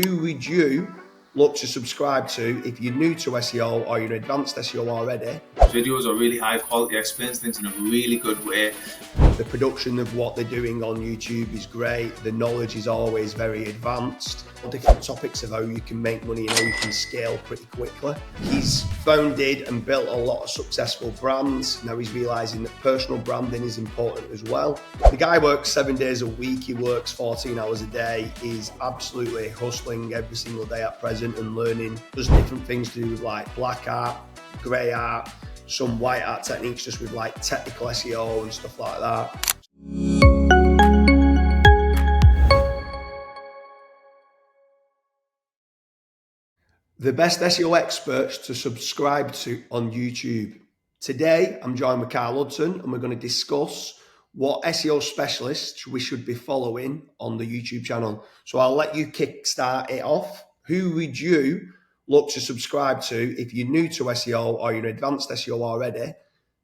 Who would you look to subscribe to if you're new to SEO or you're an advanced SEO already? Videos are really high quality, explains things in a really good way. The production of what they're doing on YouTube is great. The knowledge is always very advanced. Different topics of how you can make money and how you can scale pretty quickly. He's founded and built a lot of successful brands. Now he's realizing that personal branding is important as well. The guy works 7 days a week. He works 14 hours a day. He's absolutely hustling every single day at present and learning. There's different things to do with like black art, grey art, some white art techniques just with like technical SEO and stuff like that. The best SEO experts to subscribe to on YouTube. Today, I'm joined with Karl Hudson and we're going to discuss what SEO specialists we should be following on the YouTube channel. So I'll let you kickstart it off. Who would you look to subscribe to if you're new to SEO or you're an advanced SEO already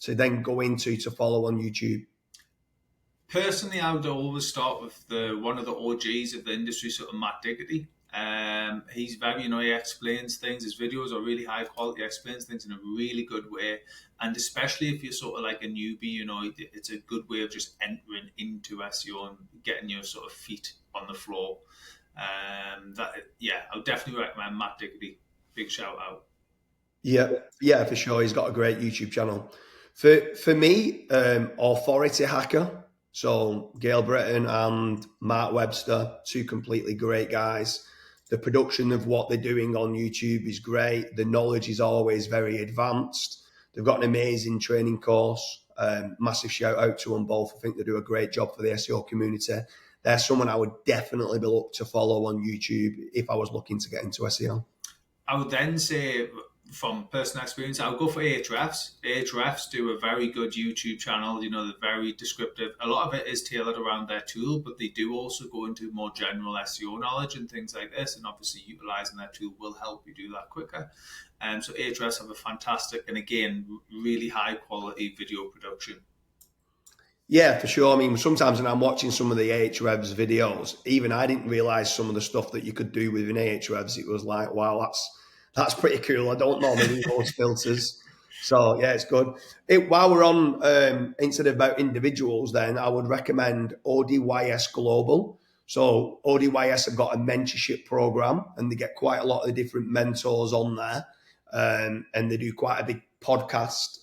to then go into to follow on YouTube? Personally, I would always start with one of the OGs of the industry, sort of Matt Diggity. He's very, he explains things. His videos are really high quality, explains things in a really good way. And especially if you're sort of like a newbie, it's a good way of just entering into SEO and getting your sort of feet on the floor. I would definitely recommend Matt Diggity. Big shout out. Yeah, for sure. He's got a great YouTube channel. For me, Authority Hacker. So Gail Britton and Mark Webster, two completely great guys. The production of what they're doing on YouTube is great. The knowledge is always very advanced. They've got an amazing training course. Massive shout out to them both. I think they do a great job for the SEO community. They're someone I would definitely be looking to follow on YouTube if I was looking to get into SEO. I would then say, from personal experience, I would go for Ahrefs. Ahrefs do a very good YouTube channel. They're very descriptive. A lot of it is tailored around their tool, but they do also go into more general SEO knowledge and things like this. And obviously, utilizing that tool will help you do that quicker. So Ahrefs have a fantastic and again really high quality video production. Yeah, for sure. I mean, sometimes when I'm watching some of the Ahrefs videos, even I didn't realize some of the stuff that you could do within Ahrefs. It was like, wow, that's pretty cool. I don't normally use filters. So yeah, it's good. While we're on, instead of about individuals, then I would recommend ODYS Global. So ODYS have got a mentorship program and they get quite a lot of different mentors on there. And they do quite a big podcast,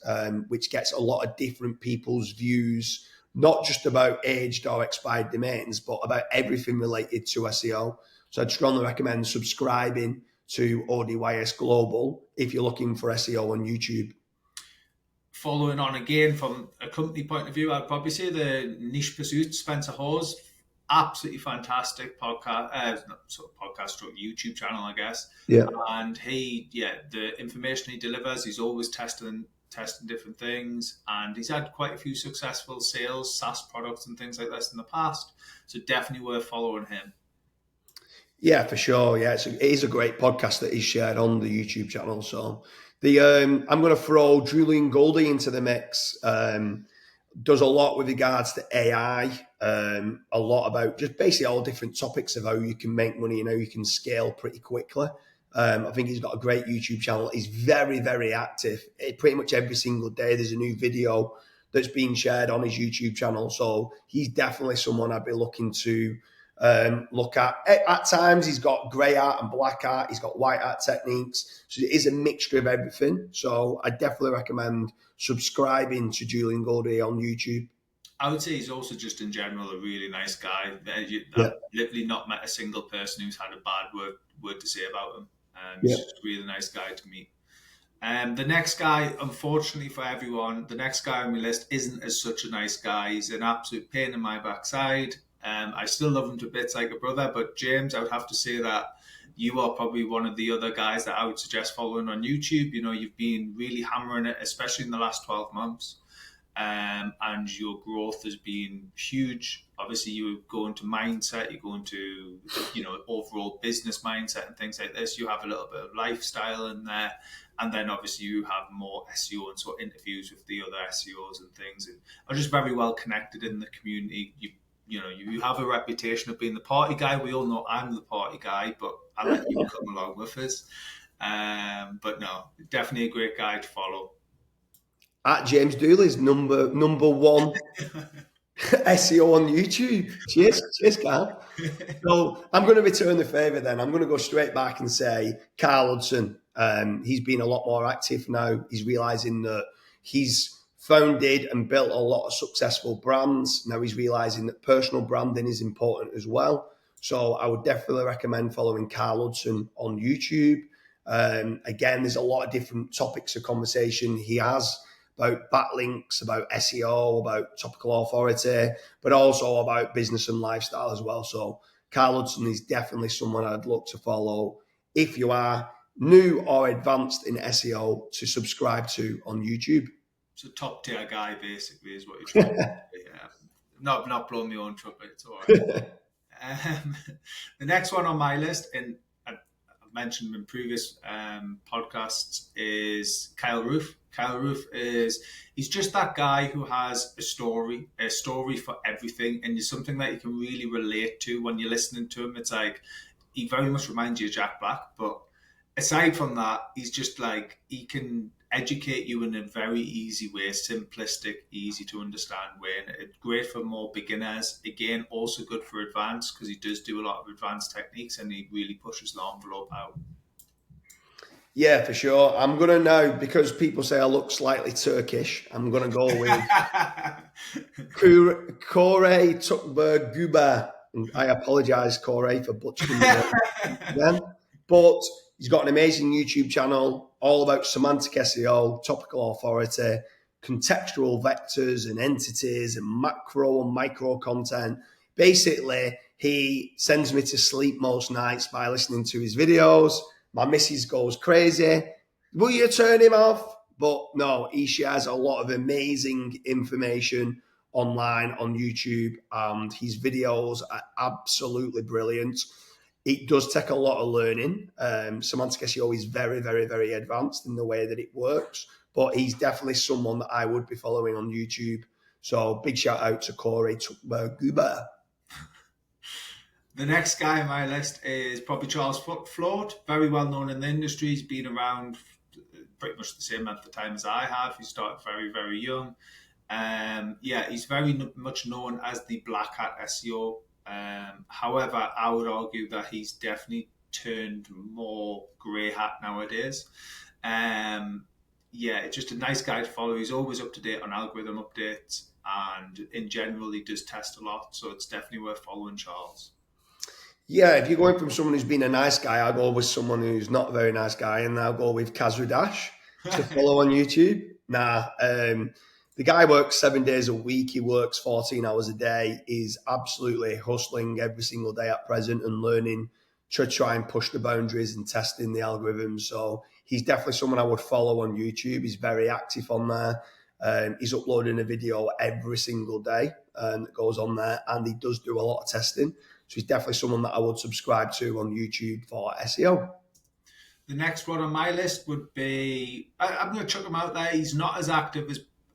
which gets a lot of different people's views, not just about aged or expired domains, but about everything related to SEO. So I'd strongly recommend subscribing to ODYS Global if you're looking for SEO on YouTube. Following on again from a company point of view, I'd probably say the Niche Pursuits, Spencer Hawes, absolutely fantastic podcast, YouTube channel, I guess. Yeah. And the information he delivers, he's always testing different things, and he's had quite a few successful sales, SaaS products and things like this in the past. So definitely worth following him. Yeah, for sure. Yeah, it is a great podcast that he's shared on the YouTube channel. So I'm going to throw Dooley into the mix. Does a lot with regards to AI, a lot about just basically all different topics of how you can make money and how you can scale pretty quickly. I think he's got a great YouTube channel. He's very, very active. Pretty much every single day there's a new video that's being shared on his YouTube channel. So he's definitely someone I'd be looking to look at. At times he's got grey art and black art. He's got white art techniques. So it is a mixture of everything. So I definitely recommend subscribing to Julian Goldie on YouTube. I would say he's also just in general a really nice guy. I've literally not met a single person who's had a bad word to say about him. He's just a really nice guy to meet. The next guy, unfortunately for everyone, the next guy on my list isn't as such a nice guy. He's an absolute pain in my backside. I still love him to bits like a brother, but James, I would have to say that you are probably one of the other guys that I would suggest following on YouTube. You've been really hammering it, especially in the last 12 months. And your growth has been huge. Obviously, you go into mindset, you go into, overall business mindset and things like this. You have a little bit of lifestyle in there. And then obviously you have more SEO and sort of interviews with the other SEOs and things. And are just very well connected in the community. You you have a reputation of being the party guy. We all know I'm the party guy, but I let you come along with us. But no, definitely a great guy to follow. At James Dooley's number one SEO on YouTube. Cheers, Karl. So I'm going to return the favour then. I'm going to go straight back and say Karl Hudson. He's been a lot more active now. He's realising that he's founded and built a lot of successful brands. Now he's realising that personal branding is important as well. So I would definitely recommend following Karl Hudson on YouTube. Again, there's a lot of different topics of conversation he has about backlinks, about SEO, about topical authority, but also about business and lifestyle as well. So Karl Hudson is definitely someone I'd look to follow if you are new or advanced in SEO to subscribe to on YouTube. It's a top tier guy, basically, is what you're trying to say. Yeah. Not blowing my own trumpet, it's all right. The next one on my list, and I've mentioned in previous podcasts, is Kyle Roof. Kyle Roof he's just that guy who has a story for everything, and it's something that you can really relate to when you're listening to him. It's like, he very much reminds you of Jack Black, but aside from that, he's just like, he can educate you in a very easy way, simplistic, easy to understand way, and it's great for more beginners. Again, also good for advanced, because he does do a lot of advanced techniques and he really pushes the envelope out. Yeah, for sure. I'm going to now, because people say I look slightly Turkish, I'm going to go with Kore Tukber Guba. I apologise, Kore, for butchering again. But he's got an amazing YouTube channel all about semantic SEO, topical authority, contextual vectors and entities, and macro and micro content. Basically, he sends me to sleep most nights by listening to his videos. My missus goes crazy. Will you turn him off? But no, he shares a lot of amazing information online on YouTube, and his videos are absolutely brilliant. It does take a lot of learning. Semantic SEO is very, very, very advanced in the way that it works, but he's definitely someone that I would be following on YouTube. So big shout out to Kore Tukber. The next guy on my list is probably Charles Float, very well known in the industry. He's been around pretty much the same amount of time as I have. He started very, very young. He's very much known as the Black Hat SEO. However, I would argue that he's definitely turned more grey hat nowadays. Just a nice guy to follow. He's always up to date on algorithm updates, and in general, he does test a lot. So it's definitely worth following Charles. Yeah, if you're going from someone who's been a nice guy, I'll go with someone who's not a very nice guy, and I'll go with Kazru Dash to follow on YouTube. The guy works 7 days a week. He works 14 hours a day. He's absolutely hustling every single day at present and learning to try and push the boundaries and testing the algorithms. So he's definitely someone I would follow on YouTube. He's very active on there. He's uploading a video every single day that goes on there, and he does do a lot of testing. So he's definitely someone that I would subscribe to on YouTube for SEO. The next one on my list would be, I'm going to chuck him out there. He's not as active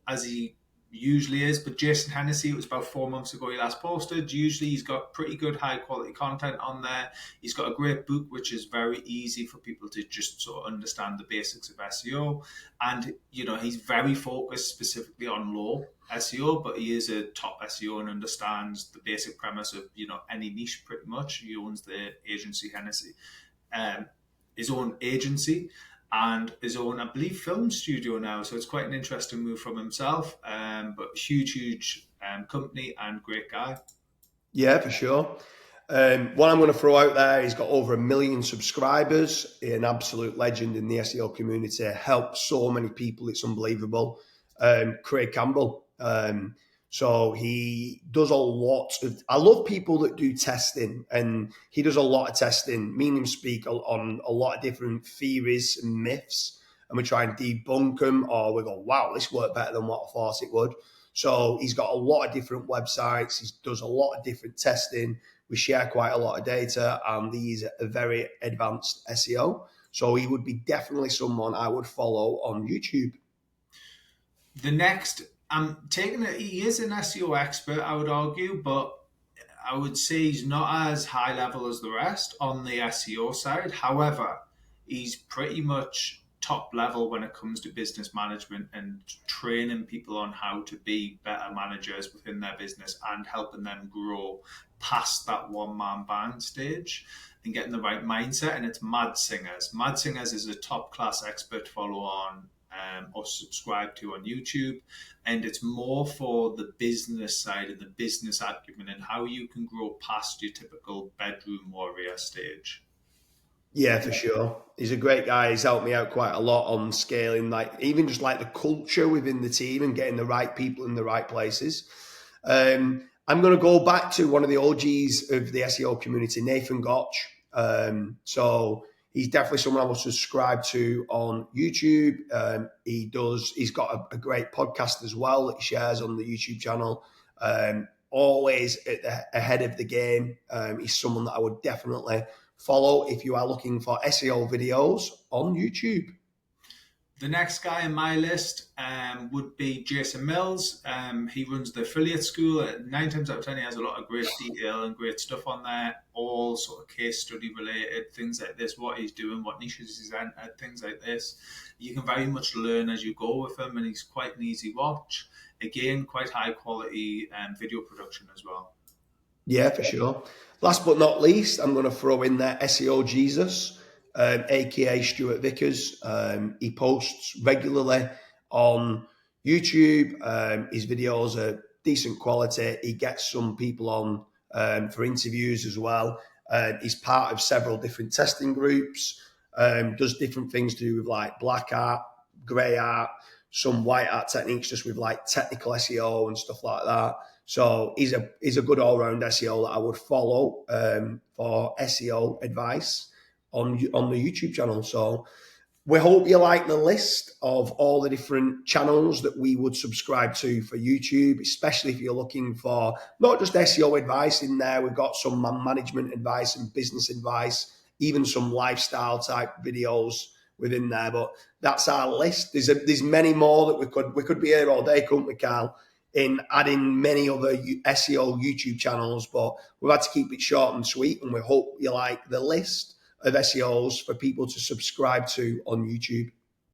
as he usually is, but Jason Hennessy, it was about 4 months ago he last posted. Usually he's got pretty good high quality content on there. He's got a great book, which is very easy for people to just sort of understand the basics of SEO. And, he's very focused specifically on low SEO, but he is a top SEO and understands the basic premise of, any niche pretty much. He owns the agency Hennessy, his own agency, and his own, I believe, film studio now. So it's quite an interesting move from himself, but huge company and great guy. Yeah, for sure. What I'm going to throw out there, he's got over 1 million subscribers, an absolute legend in the SEO community, helps so many people, it's unbelievable. Craig Campbell. So he does a lot of, I love people that do testing, and he does a lot of testing, me and him speak on a lot of different theories and myths, and we try and debunk them, or we go, wow, this worked better than what I thought it would. So he's got a lot of different websites, he does a lot of different testing, we share quite a lot of data, and he's a very advanced SEO. So he would be definitely someone I would follow on YouTube. The next, I'm taking it, he is an SEO expert, I would argue, but I would say he's not as high level as the rest on the SEO side. However, he's pretty much top level when it comes to business management and training people on how to be better managers within their business and helping them grow past that one-man band stage and getting the right mindset. And it's Mad Singers. Mad Singers is a top-class expert follow on or subscribe to on YouTube. And it's more for the business side and the business acumen and how you can grow past your typical bedroom warrior stage. Yeah, for sure. He's a great guy. He's helped me out quite a lot on scaling, like even just like the culture within the team and getting the right people in the right places. I'm going to go back to one of the OGs of the SEO community, Nathan Gotch. So he's definitely someone I will subscribe to on YouTube. He's got a great podcast as well that he shares on the YouTube channel. Always ahead of the game. He's someone that I would definitely follow if you are looking for SEO videos on YouTube. The next guy on my list would be Jason Mills. He runs the affiliate school. 9 times out of 10, he has a lot of great detail and great stuff on there, all sort of case study related, things like this, what he's doing, what niches he's entered, things like this. You can very much learn as you go with him, and he's quite an easy watch. Again, quite high quality video production as well. Yeah, for sure. Last but not least, I'm going to throw in there SEO Jesus, aka Stuart Vickers. He posts regularly on YouTube. His videos are decent quality. He gets some people on for interviews as well. He's part of several different testing groups. Does different things to do with like black art, grey art, some white art techniques, just with like technical SEO and stuff like that. So he's a good all-round SEO that I would follow for SEO advice on the YouTube channel. So we hope you like the list of all the different channels that we would subscribe to for YouTube, especially if you're looking for not just SEO advice in there. We've got some management advice and business advice, even some lifestyle type videos within there. But that's our list. There's many more that we could be here all day, couldn't we, Karl, in adding many other SEO YouTube channels, but we've had to keep it short and sweet, and we hope you like the list of SEOs for people to subscribe to on YouTube.